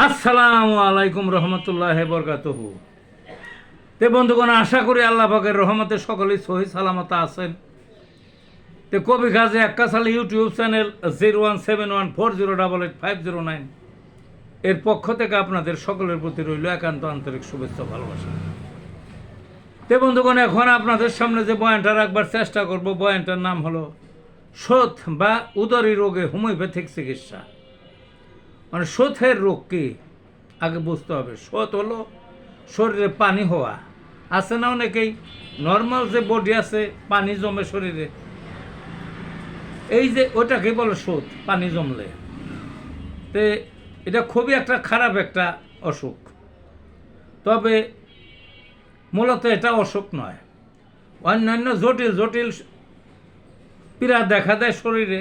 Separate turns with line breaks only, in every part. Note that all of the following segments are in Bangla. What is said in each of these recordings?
আসসালামু আলাইকুম রহমতুল্লাহ বরকাতুহু। তে বন্ধুগণ, আশা করি আল্লাহ পাকের রহমতে সকলেই সহি সালামত আছেন। তে কবি কাজী আক্কাসাল ইউটিউব চ্যানেল 017140885009 এর পক্ষ থেকে আপনাদের সকলের প্রতি রইল একান্ত আন্তরিক শুভেচ্ছা ভালোবাসা। তে বন্ধুগণ, এখন আপনাদের সামনে যে বয়ানটা রাখবার চেষ্টা করব, বয়ানটার নাম হলো শোথ বা উদরী রোগে হোমিওপ্যাথিক চিকিৎসা। মানে শোথের রোগ কি আগে বুঝতে হবে। শোথ হলো শরীরে পানি হওয়া। আছে না অনেকেই নর্মাল যে বডি আছে, পানি জমে শরীরে, এই যে ওটাকে বলে শোথ, পানি জমলে। তে এটা খুবই একটা খারাপ একটা অসুখ। তবে মূলত এটা অসুখ নয়, অন্যান্য জটিল জটিল পীড়া দেখা দেয় শরীরে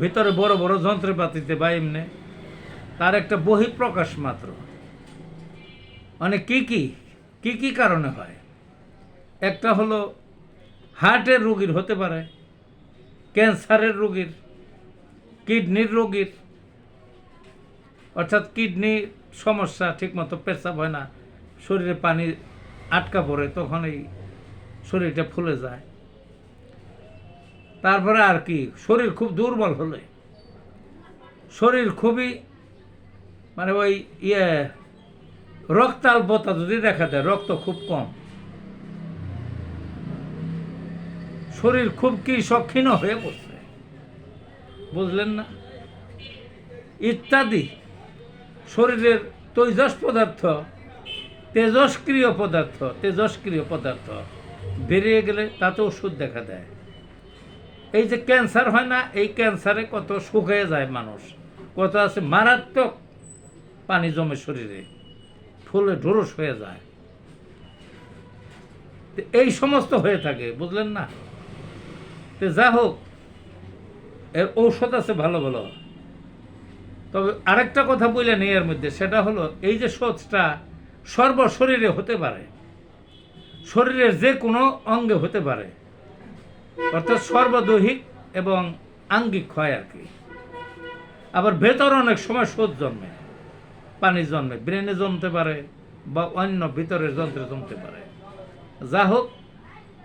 ভিতরে বড় বড় যন্ত্রপাতিতে বা এমনি, তার একটা বহিঃপ্রকাশ মাত্র। মানে কি কারণে হয়? একটা হলো হার্টের রোগীর হতে পারে, ক্যান্সারের রোগীর, কিডনির রোগীর, অর্থাৎ কিডনি সমস্যা, ঠিকমতো পেশাব হয় না, শরীরে পানি আটকা পড়ে, তখন এই শরীরটা ফুলে যায়। তারপরে আর কি, শরীর খুব দুর্বল হলে, শরীর খুবই মানে ওই রক্তাল্পতা যদি দেখা দেয়, রক্ত খুব কম, শরীর খুব কি ক্ষীণ হয়ে পড়ছে, বুঝলেন না, ইত্যাদি শরীরের তেজস্ক্রিয় পদার্থ বেরিয়ে গেলে তাতে ওষুধ দেখা দেয়। এই যে ক্যান্সার হয় না, এই ক্যান্সারে কত শুকিয়ে যায় মানুষ, কত আছে মারাত্মক পানি জমে শরীরে, ফুলে ঢোরস হয়ে যায়। এই সমস্ত হয়ে থাকে, বুঝলেন না। যা হোক, এর ঔষধ আছে ভালো ভালো। তবে আরেকটা কথা বলে নেই এর মধ্যে, সেটা হলো এই যে শোথটা সর্বশরীরে হতে পারে, শরীরের যে কোনো অঙ্গে হতে পারে, অর্থাৎ সর্বদৈহিক এবং আঙ্গিক হয় আর কি। আবার ভেতর অনেক সময় শোথ জন্মে, পানি জন্মে, ব্রেনে জমতে পারে বা অন্য ভিতরের যন্ত্রে জমতে পারে। যা হোক,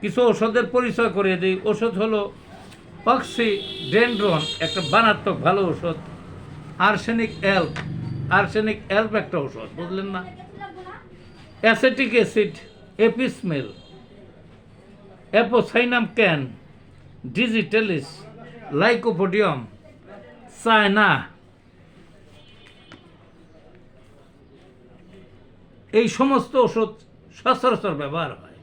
কিছু ওষুধের পরিচয় করিয়ে দিই। ওষুধ হলো অক্সিডেন্ড্রন, একটা বানাত্মক ভালো ওষুধ। আর্সেনিক অ্যাল্প একটা ওষুধ, বুঝলেন না। Acetic acid, এপিসমেল, Apocynum can, digitalis, lycopodium, China, এই সমস্ত ওষুধ সচরাচর ব্যবহার হয়।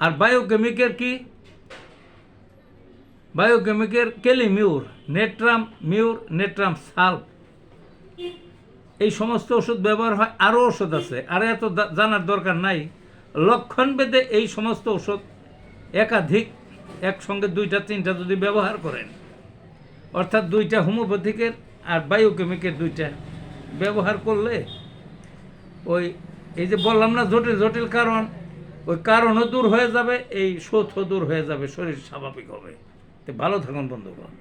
আর বায়োকেমিকের ক্যালিমিউর, নেট্রাম সাল্ফ, এই সমস্ত ওষুধ ব্যবহার হয়। আরও ওষুধ আছে, আর এত জানার দরকার নাই। লক্ষণ ভেদে এই সমস্ত ওষুধ একাধিক, একসঙ্গে 2-3টা যদি ব্যবহার করেন, অর্থাৎ 2টা হোমিওপ্যাথিকের আর বায়োকেমিকের 2টা ব্যবহার করলে এই যে বললাম না জটিল জটিল কারণ, ওই কারণও দূর হয়ে যাবে, এই শোথও দূর হয়ে যাবে, শরীর স্বাভাবিক হবে। তো ভালো থাকুন বন্ধুগণ।